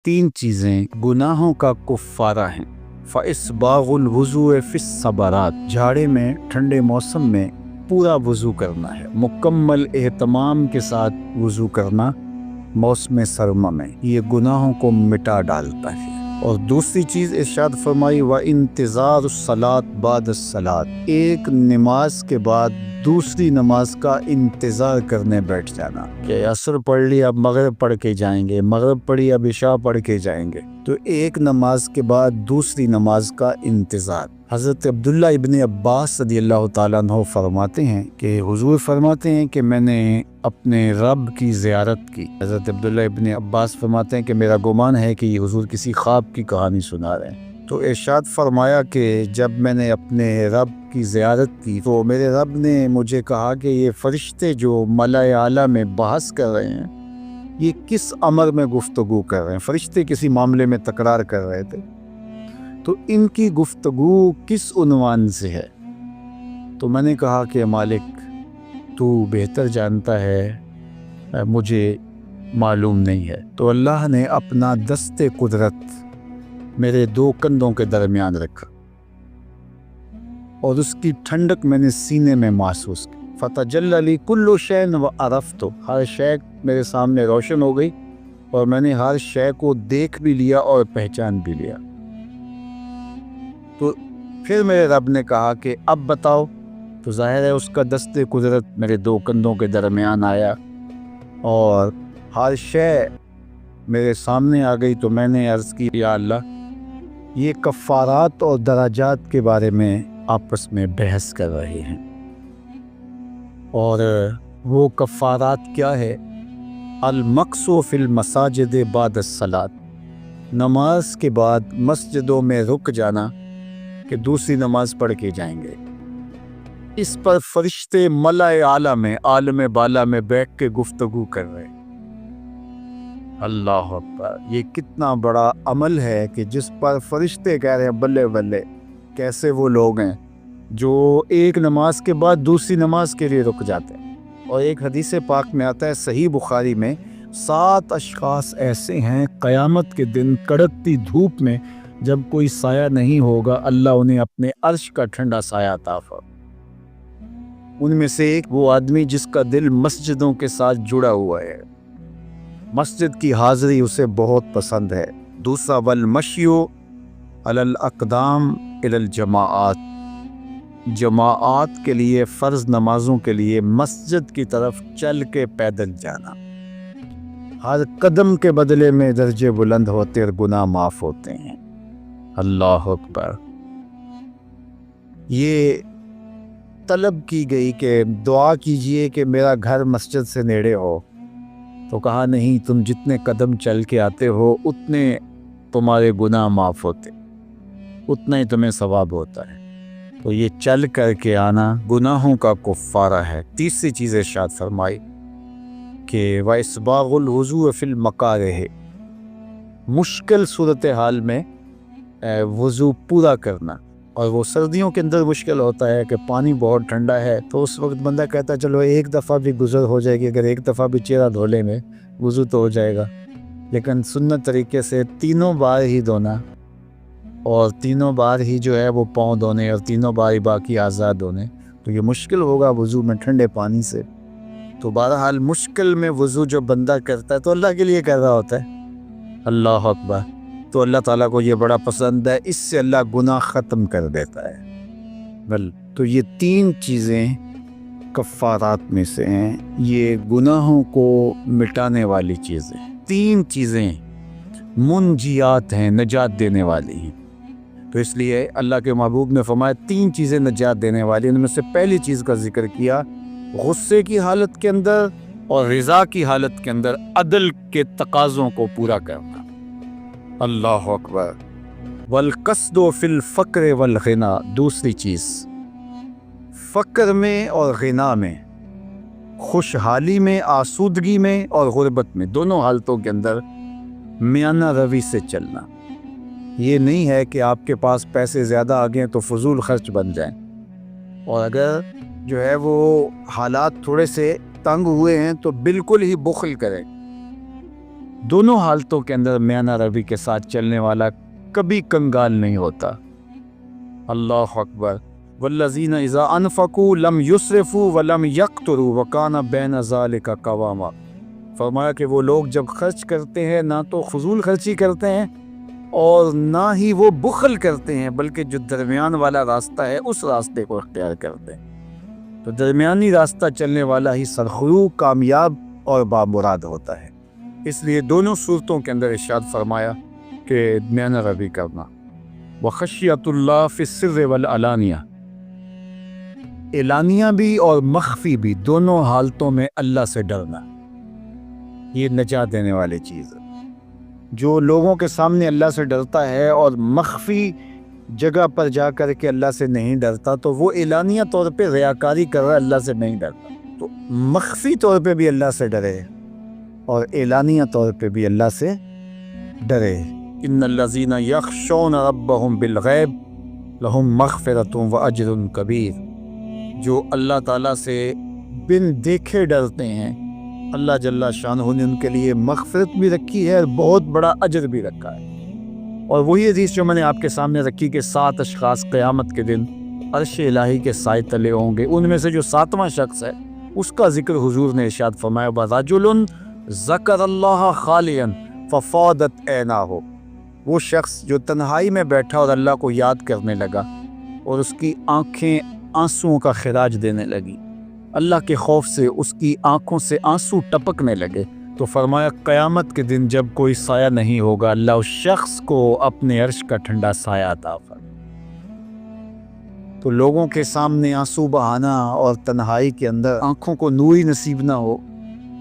تین چیزیں گناہوں کا کفارہ ہیں۔ فَإِسْبَاغُ الْوُضُوءِ فِي الصَّبَرَاتِ، جھاڑے میں ٹھنڈے موسم میں پورا وضو کرنا ہے، مکمل اہتمام کے ساتھ وضو کرنا موسم سرما میں، یہ گناہوں کو مٹا ڈالتا ہے۔ اور دوسری چیز ارشاد فرمائی وَإِنْتِظَارُ الصَّلَاةِ بَعْدَ الصَّلَاةِ، ایک نماز کے بعد دوسری نماز کا انتظار کرنے بیٹھ جانا کہ عصر پڑھ لی اب مغرب پڑھ کے جائیں گے، مغرب پڑھی اب عشاء پڑھ کے جائیں گے، تو ایک نماز کے بعد دوسری نماز کا انتظار۔ حضرت عبداللہ ابن عباس رضی اللہ تعالیٰ عنہ فرماتے ہیں کہ حضور فرماتے ہیں کہ میں نے اپنے رب کی زیارت کی۔ حضرت عبداللہ ابن عباس فرماتے ہیں کہ میرا گمان ہے کہ یہ حضور کسی خواب کی کہانی سنا رہے ہیں۔ تو ارشاد فرمایا کہ جب میں نے اپنے رب کی زیارت کی تو میرے رب نے مجھے کہا کہ یہ فرشتے جو ملائے اعلیٰ میں بحث کر رہے ہیں یہ کس امر میں گفتگو کر رہے ہیں، فرشتے کسی معاملے میں تکرار کر رہے تھے، تو ان کی گفتگو کس عنوان سے ہے؟ تو میں نے کہا کہ مالک تو بہتر جانتا ہے، مجھے معلوم نہیں ہے۔ تو اللہ نے اپنا دست قدرت میرے دو کندھوں کے درمیان رکھا اور اس کی ٹھنڈک میں نے سینے میں محسوس کی۔ فَتَجَلَّ لِي كُلُّ شَيْءٍ وَعَرَفْتُ، ہر شے میرے سامنے روشن ہو گئی اور میں نے ہر شے کو دیکھ بھی لیا اور پہچان بھی لیا۔ تو پھر میرے رب نے کہا کہ اب بتاؤ، تو ظاہر ہے اس کا دست قدرت میرے دو کندھوں کے درمیان آیا اور ہر شے میرے سامنے آ گئی۔ تو میں نے عرض کی یا اللہ، یہ کفارات اور درجات کے بارے میں آپس میں بحث کر رہے ہیں، اور وہ کفارات کیا ہے؟ المقصو فی المساجد بعد الصلاۃ، نماز کے بعد مسجدوں میں رک جانا کہ دوسری نماز پڑھ کے جائیں گے۔ اس پر فرشتے ملائے اعلیٰ میں، عالم بالا میں بیٹھ کے گفتگو کر رہے ہیں۔ اللہ اکبر، یہ کتنا بڑا عمل ہے کہ جس پر فرشتے کہہ رہے ہیں بلے بلے، کیسے وہ لوگ ہیں جو ایک نماز کے بعد دوسری نماز کے لیے رک جاتے ہیں۔ اور ایک حدیث پاک میں آتا ہے صحیح بخاری میں، 7 اشخاص ایسے ہیں قیامت کے دن کڑکتی دھوپ میں جب کوئی سایہ نہیں ہوگا اللہ انہیں اپنے عرش کا ٹھنڈا سایہ عطا فرمائے۔ ان میں سے ایک وہ آدمی جس کا دل مسجدوں کے ساتھ جڑا ہوا ہے، مسجد کی حاضری اسے بہت پسند ہے۔ دوسرا والمشیو علی الاقدام الی الجماعات، جماعات کے لیے، فرض نمازوں کے لیے مسجد کی طرف چل کے پیدل جانا۔ ہر قدم کے بدلے میں درجے بلند ہوتے اور گناہ معاف ہوتے ہیں۔ اللہ اکبر۔ یہ طلب کی گئی کہ دعا کیجئے کہ میرا گھر مسجد سے نیڑے ہو، تو کہا نہیں، تم جتنے قدم چل کے آتے ہو اتنے تمہارے گناہ معاف ہوتے، اتنا ہی تمہیں ثواب ہوتا ہے۔ تو یہ چل کر کے آنا گناہوں کا کفارہ ہے۔ تیسری چیز ارشاد فرمائی کہ وَإِسْبَاغُ الْوُضُوءِ فِي الْمَكَارِهِ، مشکل صورتحال میں وضو پورا کرنا۔ اور وہ سردیوں کے اندر مشکل ہوتا ہے کہ پانی بہت ٹھنڈا ہے، تو اس وقت بندہ کہتا ہے چلو ایک دفعہ بھی گزر ہو جائے گی، اگر ایک دفعہ بھی چہرہ دھو لیں گے وضو تو ہو جائے گا، لیکن سنت طریقے سے 3 بار ہی دھونا، اور 3 بار ہی جو ہے وہ پاؤں دھونے، اور 3 بار ہی باقی اعضاء دھونے، تو یہ مشکل ہوگا وضو میں ٹھنڈے پانی سے۔ تو بہرحال مشکل میں وضو جو بندہ کرتا ہے تو اللہ کے لیے کر رہا ہوتا ہے۔ اللہ اکبر۔ تو اللہ تعالیٰ کو یہ بڑا پسند ہے، اس سے اللہ گناہ ختم کر دیتا ہے۔ تو یہ 3 چیزیں کفارات میں سے ہیں، یہ گناہوں کو مٹانے والی چیزیں، 3 چیزیں منجیات ہیں، نجات دینے والی ہیں۔ تو اس لیے اللہ کے محبوب نے فرمایا 3 چیزیں نجات دینے والی، ان میں سے پہلی چیز کا ذکر کیا، غصے کی حالت کے اندر اور رضا کی حالت کے اندر عدل کے تقاضوں کو پورا کرنا۔ اللہ اکبر۔ والقصد فی الفقر والغنا، دوسری چیز فقر میں اور غنا میں، خوشحالی میں، آسودگی میں اور غربت میں، دونوں حالتوں کے اندر میانہ روی سے چلنا۔ یہ نہیں ہے کہ آپ کے پاس پیسے زیادہ آ گئے تو فضول خرچ بن جائیں، اور اگر جو ہے وہ حالات تھوڑے سے تنگ ہوئے ہیں تو بالکل ہی بخل کریں، دونوں حالتوں کے اندر میاں روی کے ساتھ چلنے والا کبھی کنگال نہیں ہوتا۔ اللہ اکبر۔ والذین اذا انفقوا لم یسرفوا ولم یقتروا وکان بین ذلک قواما۔ فرمایا کہ وہ لوگ جب خرچ کرتے ہیں نہ تو فضول خرچی کرتے ہیں اور نہ ہی وہ بخل کرتے ہیں، بلکہ جو درمیان والا راستہ ہے اس راستے کو اختیار کرتے ہیں۔ تو درمیانی راستہ چلنے والا ہی سرخرو، کامیاب اور بامراد ہوتا ہے۔ اس لیے دونوں صورتوں کے اندر ارشاد فرمایا کہ میانہ روی کرنا۔ وخشیت اللہ فی السر والعلانیہ، اعلانیہ بھی اور مخفی بھی، دونوں حالتوں میں اللہ سے ڈرنا، یہ نجات دینے والی چیز ہے۔ جو لوگوں کے سامنے اللہ سے ڈرتا ہے اور مخفی جگہ پر جا کر کے اللہ سے نہیں ڈرتا، تو وہ اعلانیہ طور پہ ریاکاری کر رہا ہے، اللہ سے نہیں ڈرتا۔ تو مخفی طور پہ بھی اللہ سے ڈرے اور اعلانیہ طور پہ بھی اللہ سے ڈرے۔ ان الذین یخشون ربہم بالغیب لہم مغفرۃ واجر کبیر۔ جو اللہ تعالیٰ سے بن دیکھے ڈرتے ہیں، اللہ جل شانہ نے ان کے لیے مغفرت بھی رکھی ہے اور بہت بڑا اجر بھی رکھا ہے۔ اور وہی حدیث جو میں نے آپ کے سامنے رکھی کہ 7 اشخاص قیامت کے دن عرش الہی کے سائے تلے ہوں گے، ان میں سے جو 7واں شخص ہے اس کا ذکر حضور نے ارشاد فرمایا، وَرَجُلٌ ذَكَرَ اللَّهَ خَالِيًا فَفَاضَتْ عَيْنَاهُ۔ وہ شخص جو تنہائی میں بیٹھا اور اللہ کو یاد کرنے لگا اور اس کی آنکھیں آنسوؤں کا خراج دینے لگی، اللہ کے خوف سے اس کی آنکھوں سے آنسو ٹپکنے لگے، تو فرمایا قیامت کے دن جب کوئی سایہ نہیں ہوگا، اللہ اس شخص کو اپنے عرش کا ٹھنڈا سایہ عطا فرمائے۔ تو لوگوں کے سامنے آنسو بہانا اور تنہائی کے اندر آنکھوں کو نوری نصیب نہ ہو،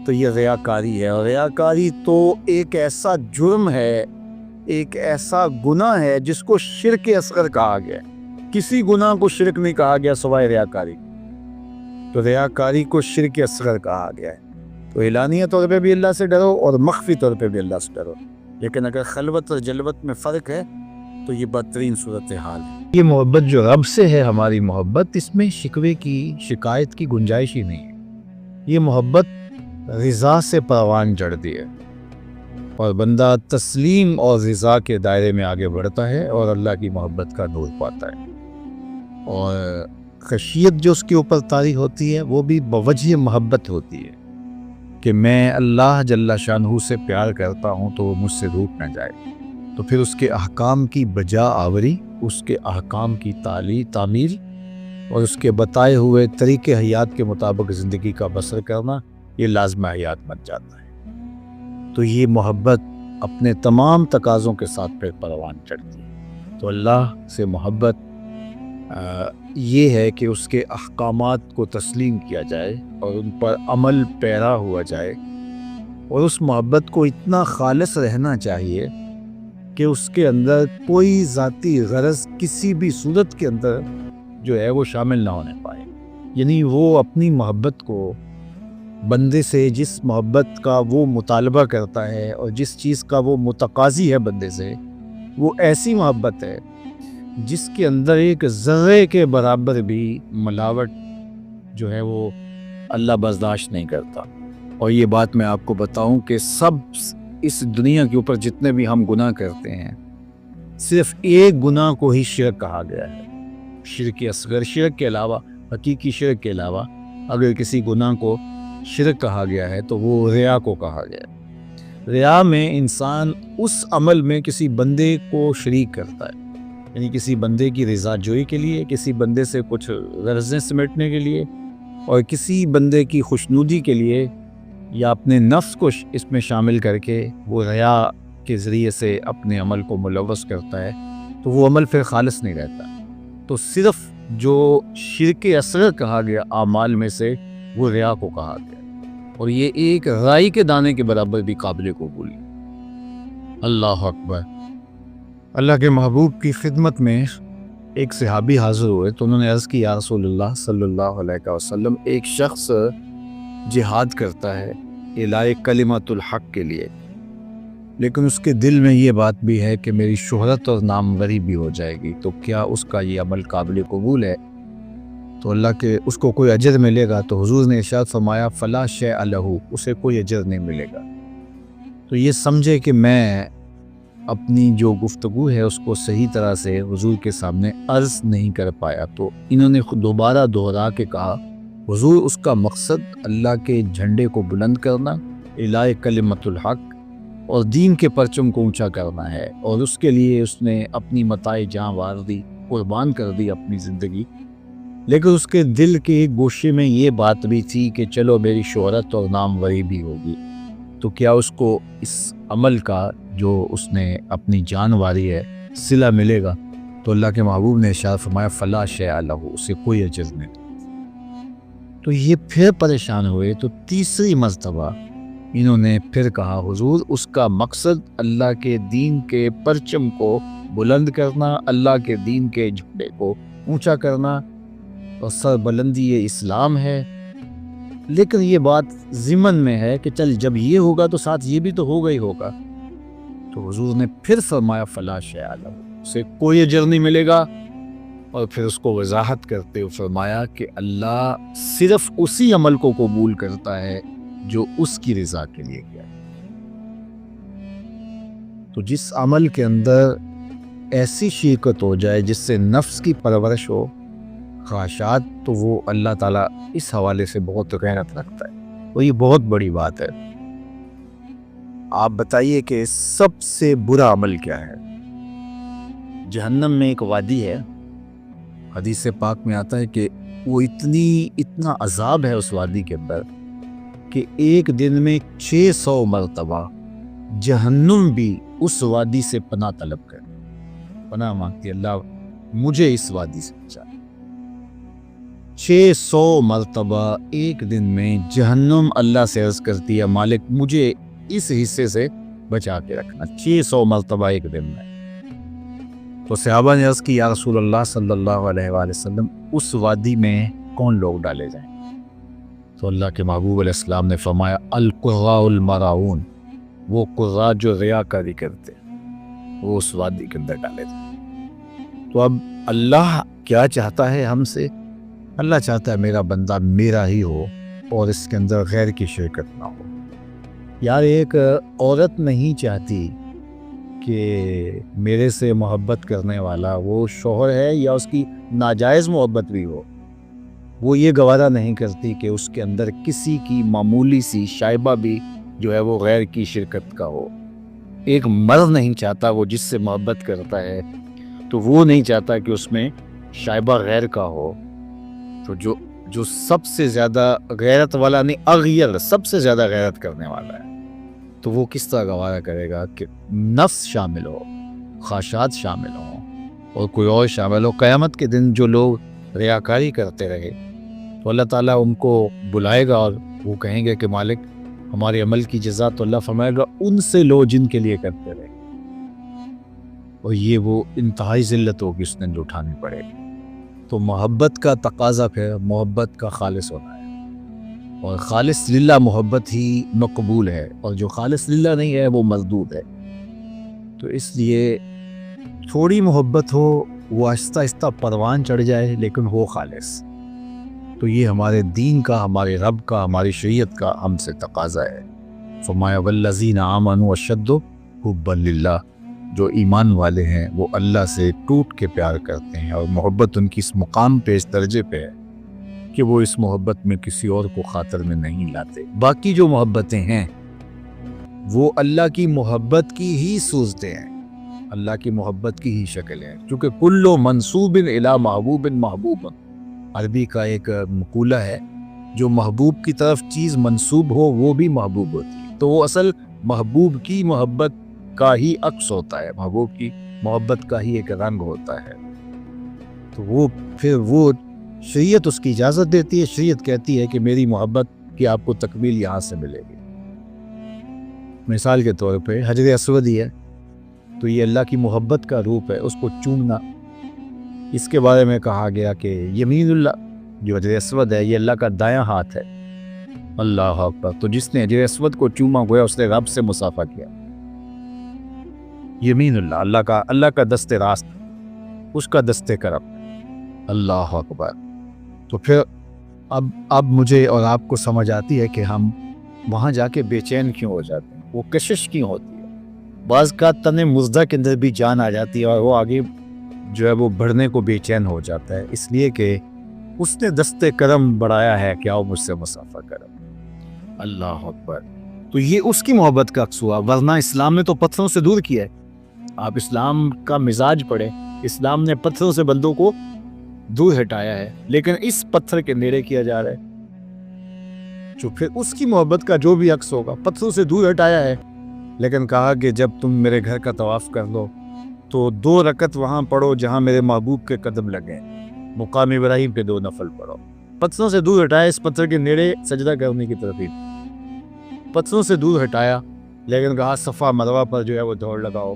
تو یہ ریاکاری ہے۔ اور ریاکاری تو ایک ایسا جرم ہے، ایک ایسا گناہ ہے جس کو شرک اصغر کہا گیا ہے۔ کسی گناہ کو شرک نہیں کہا گیا سوائے ریاکاری، تو ریاکاری کو شرک اصغر کہا گیا ہے۔ تو اعلانیہ طور پہ بھی اللہ سے ڈرو اور مخفی طور پہ بھی اللہ سے ڈرو، لیکن اگر خلوت اور جلوت میں فرق ہے تو یہ بدترین صورتحال ہے۔ یہ محبت جو رب سے ہے، ہماری محبت، اس میں شکوے کی، شکایت کی گنجائش ہی نہیں ہے۔ یہ محبت رضا سے پروان چڑھتی ہے اور بندہ تسلیم اور رضا کے دائرے میں آگے بڑھتا ہے اور اللہ کی محبت کا نور پاتا ہے۔ اور خشیت جو اس کے اوپر طاری ہوتی ہے وہ بھی بوجہ محبت ہوتی ہے کہ میں اللہ جل شانہ سے پیار کرتا ہوں تو وہ مجھ سے روٹ نہ جائے، تو پھر اس کے احکام کی بجا آوری، اس کے احکام کی تعمیل اور اس کے بتائے ہوئے طریقے حیات کے مطابق زندگی کا بسر کرنا، یہ لازم حیات بن جاتا ہے۔ تو یہ محبت اپنے تمام تقاضوں کے ساتھ پھر پروان چڑھتی ہے۔ تو اللہ سے محبت یہ ہے کہ اس کے احکامات کو تسلیم کیا جائے اور ان پر عمل پیرا ہوا جائے، اور اس محبت کو اتنا خالص رہنا چاہیے کہ اس کے اندر کوئی ذاتی غرض کسی بھی صورت کے اندر جو ہے وہ شامل نہ ہونے پائے۔ یعنی وہ اپنی محبت کو بندے سے، جس محبت کا وہ مطالبہ کرتا ہے اور جس چیز کا وہ متقاضی ہے بندے سے، وہ ایسی محبت ہے جس کے اندر ایک ذرے کے برابر بھی ملاوٹ جو ہے وہ اللہ برداشت نہیں کرتا۔ اور یہ بات میں آپ کو بتاؤں کہ سب اس دنیا کے اوپر جتنے بھی ہم گناہ کرتے ہیں، صرف ایک گناہ کو ہی شرک کہا گیا ہے، شرک اصغر۔ شرک کے علاوہ، حقیقی شرک کے علاوہ اگر کسی گناہ کو شرک کہا گیا ہے تو وہ ریا کو کہا گیا ہے۔ ریا میں انسان اس عمل میں کسی بندے کو شریک کرتا ہے، یعنی کسی بندے کی رضا جوئی کے لیے، کسی بندے سے کچھ غرضیں سمیٹنے کے لیے، اور کسی بندے کی خوشنودی کے لیے، یا اپنے نفس کو اس میں شامل کر کے وہ ریا کے ذریعے سے اپنے عمل کو ملوث کرتا ہے، تو وہ عمل پھر خالص نہیں رہتا۔ تو صرف جو شرک اصغر کہا گیا اعمال میں سے، وہ ریا کو کہا گیا، اور یہ ایک رائی کے دانے کے برابر بھی قابل قبول ہے۔ اللہ اکبر۔ اللہ کے محبوب کی خدمت میں ایک صحابی حاضر ہوئے تو انہوں نے عرض کی، یا رسول اللہ صلی اللہ علیہ وسلم، ایک شخص جہاد کرتا ہے اعلاء کلمت الحق کے لیے، لیکن اس کے دل میں یہ بات بھی ہے کہ میری شہرت اور ناموری بھی ہو جائے گی، تو کیا اس کا یہ عمل قابل قبول ہے؟ تو اللہ کے اس کو کوئی اجر ملے گا؟ تو حضور نے ارشاد فرمایا، فلا شیء لہ، اسے کوئی اجر نہیں ملے گا۔ تو یہ سمجھے کہ میں اپنی جو گفتگو ہے اس کو صحیح طرح سے حضور کے سامنے عرض نہیں کر پایا، تو انہوں نے خود دوبارہ دوہرا کے کہا حضور اس کا مقصد اللہ کے جھنڈے کو بلند کرنا، اعلاء کلمت الحق اور دین کے پرچم کو اونچا کرنا ہے، اور اس کے لیے اس نے اپنی متاع جاں وار دی، قربان کر دی اپنی زندگی۔ لیکن اس کے دل کے گوشے میں یہ بات بھی تھی کہ چلو میری شہرت اور ناموری بھی ہوگی، تو کیا اس کو اس عمل کا جو اس نے اپنی جان واری ہے صلہ ملے گا؟ تو اللہ کے محبوب نے ارشاد فرمایا فلا شیء لہ، اسے کوئی اجر نہیں۔ تو یہ پھر پریشان ہوئے، تو تیسری مرتبہ انہوں نے پھر کہا حضور اس کا مقصد اللہ کے دین کے پرچم کو بلند کرنا، اللہ کے دین کے جھنڈے کو اونچا کرنا اور سربلندی اسلام ہے، لیکن یہ بات ضمن میں ہے کہ چل جب یہ ہوگا تو ساتھ یہ بھی تو ہوگا ہی ہوگا۔ تو حضور نے پھر فرمایا فلا شیء لہ، اسے کوئی اجر نہیں ملے گا، اور پھر اس کو وضاحت کرتے ہوئے فرمایا کہ اللہ صرف اسی عمل کو قبول کرتا ہے جو اس کی رضا کے لیے کیا ہے۔ تو جس عمل کے اندر ایسی شرکت ہو جائے جس سے نفس کی پرورش ہو، خواہشات، تو وہ اللہ تعالیٰ اس حوالے سے بہت غیرت رکھتا ہے، اور یہ بہت بڑی بات ہے۔ آپ بتائیے کہ سب سے برا عمل کیا ہے؟ جہنم میں ایک وادی ہے، حدیث پاک میں آتا ہے کہ وہ اتنا عذاب ہے اس وادی کے اندر کہ ایک دن میں 600 مرتبہ جہنم بھی اس وادی سے پناہ طلب کرے، پناہ مانگتی اللہ مجھے اس وادی سے بچا۔ 600 مرتبہ ایک دن میں جہنم اللہ سے عرض کرتی ہے مالک مجھے اس حصے سے بچا کے رکھنا، 600 مرتبہ ایک دن میں۔ تو صحابہ نے عرض کی یا رسول اللہ صلی اللہ علیہ وآلہ وسلم اس وادی میں کون لوگ ڈالے جائیں؟ تو اللہ کے محبوب علیہ السلام نے فرمایا القراء المراؤون، وہ قراء جو ریاکاری کرتے وہ اس وادی کے اندر ڈالے جائیں۔ تو اب اللہ کیا چاہتا ہے ہم سے؟ اللہ چاہتا ہے میرا بندہ میرا ہی ہو اور اس کے اندر غیر کی شرکت نہ ہو۔ یار ایک عورت نہیں چاہتی کہ میرے سے محبت کرنے والا وہ شوہر ہے یا اس کی ناجائز محبت بھی ہو، وہ یہ گوارا نہیں کرتی کہ اس کے اندر کسی کی معمولی سی شائبہ بھی جو ہے وہ غیر کی شرکت کا ہو۔ ایک مرد نہیں چاہتا، وہ جس سے محبت کرتا ہے تو وہ نہیں چاہتا کہ اس میں شائبہ غیر کا ہو۔ تو جو سب سے زیادہ غیرت والا نہیں، اغیر سب سے زیادہ غیرت کرنے والا ہے، تو وہ کس طرح گوارا کرے گا کہ نفس شامل ہو، خواہشات شامل ہوں اور کوئی اور شامل ہو؟ قیامت کے دن جو لوگ ریاکاری کرتے رہے تو اللہ تعالیٰ ان کو بلائے گا اور وہ کہیں گے کہ مالک ہمارے عمل کی جزا، تو اللہ فرمائے گا ان سے لو جن کے لیے کرتے رہے، اور یہ وہ انتہائی ذلت ہوگی اس نے اٹھانی پڑے گی۔ تو محبت کا تقاضا پھر محبت کا خالص ہونا ہے، اور خالص للہ محبت ہی مقبول ہے، اور جو خالص للہ نہیں ہے وہ مردود ہے۔ تو اس لیے تھوڑی محبت ہو، وہ آہستہ آہستہ پروان چڑھ جائے، لیکن ہو خالص۔ تو یہ ہمارے دین کا، ہمارے رب کا، ہماری شریعت کا ہم سے تقاضا ہے۔ فرمایا والذین آمنوا اشد حبا للہ، جو ایمان والے ہیں وہ اللہ سے ٹوٹ کے پیار کرتے ہیں، اور محبت ان کی اس مقام پہ، اس درجے پہ ہے کہ وہ اس محبت میں کسی اور کو خاطر میں نہیں لاتے۔ باقی جو محبتیں ہیں وہ اللہ کی محبت کی ہی صورتیں ہیں، اللہ کی محبت کی ہی شکل ہیں، کیونکہ کل منسوب الی محبوب محبوب، عربی کا ایک مقولہ ہے، جو محبوب کی طرف چیز منسوب ہو وہ بھی محبوب ہوتی ہے، تو وہ اصل محبوب کی محبت کا ہی عکس ہوتا ہے، محبوب کی محبت کا ہی ایک رنگ ہوتا ہے۔ تو وہ پھر وہ شریعت اس کی اجازت دیتی ہے، شریعت کہتی ہے کہ میری محبت کی آپ کو تکمیل یہاں سے ملے گی۔ مثال کے طور پہ حجر اسود ہی ہے، تو یہ اللہ کی محبت کا روپ ہے، اس کو چومنا، اس کے بارے میں کہا گیا کہ یمین اللہ، جو حجر اسود ہے یہ اللہ کا دایاں ہاتھ ہے، اللہ اکبر۔ تو جس نے حجر اسود کو چوما گویا اس نے رب سے مصافحہ کیا۔ یمین اللہ، اللہ کا دست راست، اس کا دست کرم، اللہ اکبر۔ تو پھر اب مجھے اور آپ کو سمجھ آتی ہے کہ ہم وہاں جا کے بے چین کیوں ہو جاتے ہیں۔ وہ کشش کیوں ہوتی ہے؟ بعض کا تن مزدہ کے اندر بھی جان آ جاتی ہے اور وہ آگے جو ہے وہ بڑھنے کو بے چین ہو جاتا ہے، اس لیے کہ اس نے دست کرم بڑھایا ہے کہ آؤ مجھ سے مسافہ کرم۔ اللہ اکبر۔ تو یہ اس کی محبت کا عکس ہوا، ورنہ اسلام نے تو پتھروں سے دور کیا ہے۔ آپ اسلام کا مزاج پڑھیں، اسلام نے پتھروں سے بندوں کو دور ہٹایا ہے، لیکن اس پتھر کے نیڑے کیا جا رہا ہے، جو پھر اس کی محبت کا جو بھی عکس ہوگا۔ پتھروں سے دور ہٹایا ہے، لیکن کہا کہ جب تم میرے گھر کا طواف کر لو تو 2 رکعت وہاں پڑھو جہاں میرے محبوب کے قدم لگے، مقام ابراہیم پہ 2 نفل پڑھو۔ پتھروں سے دور ہٹایا، اس پتھر کے نیڑے سجدہ کرنے کی ترغیب، پتھروں سے دور ہٹایا، لیکن کہا صفا مروہ پر جو ہے وہ دوڑ لگاؤ۔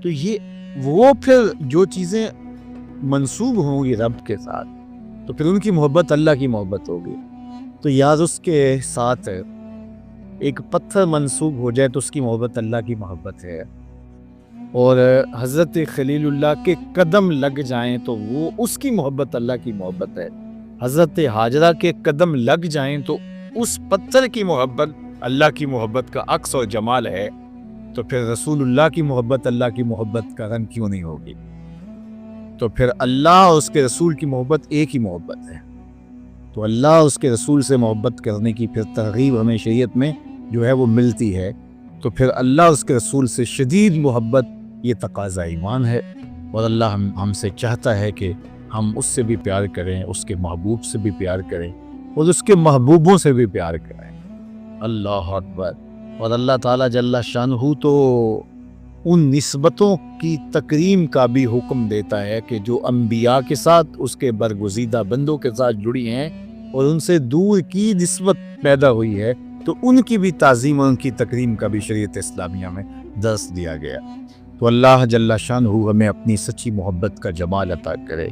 تو یہ وہ پھر جو چیزیں منسوب ہوں گی رب کے ساتھ، تو پھر ان کی محبت اللہ کی محبت ہوگی۔ تو یاد اس کے ساتھ ایک پتھر منسوب ہو جائے تو اس کی محبت اللہ کی محبت ہے، اور حضرت خلیل اللہ کے قدم لگ جائیں تو وہ اس کی محبت اللہ کی محبت ہے، حضرت ہاجرہ کے قدم لگ جائیں تو اس پتھر کی محبت اللہ کی محبت کا عکس اور جمال ہے، تو پھر رسول اللہ کی محبت اللہ کی محبت کا رنگ کیوں نہیں ہوگی؟ تو پھر اللہ اور اس کے رسول کی محبت ایک ہی محبت ہے۔ تو اللہ اور اس کے رسول سے محبت کرنے کی پھر ترغیب ہمیں شریعت میں جو ہے وہ ملتی ہے، تو پھر اللہ اور اس کے رسول سے شدید محبت یہ تقاضا ایمان ہے، اور اللہ ہم سے چاہتا ہے کہ ہم اس سے بھی پیار کریں، اس کے محبوب سے بھی پیار کریں، اور اس کے محبوبوں سے بھی پیار کریں۔ اللہ اکبر۔ اور اللہ تعالیٰ جل شانہ تو ان نسبتوں کی تکریم کا بھی حکم دیتا ہے کہ جو انبیاء کے ساتھ، اس کے برگزیدہ بندوں کے ساتھ جڑی ہیں اور ان سے دور کی نسبت پیدا ہوئی ہے، تو ان کی بھی تعظیم اور ان کی تکریم کا بھی شریعت اسلامیہ میں درس دیا گیا۔ تو اللہ جل شانہ ہمیں اپنی سچی محبت کا جمال عطا کرے۔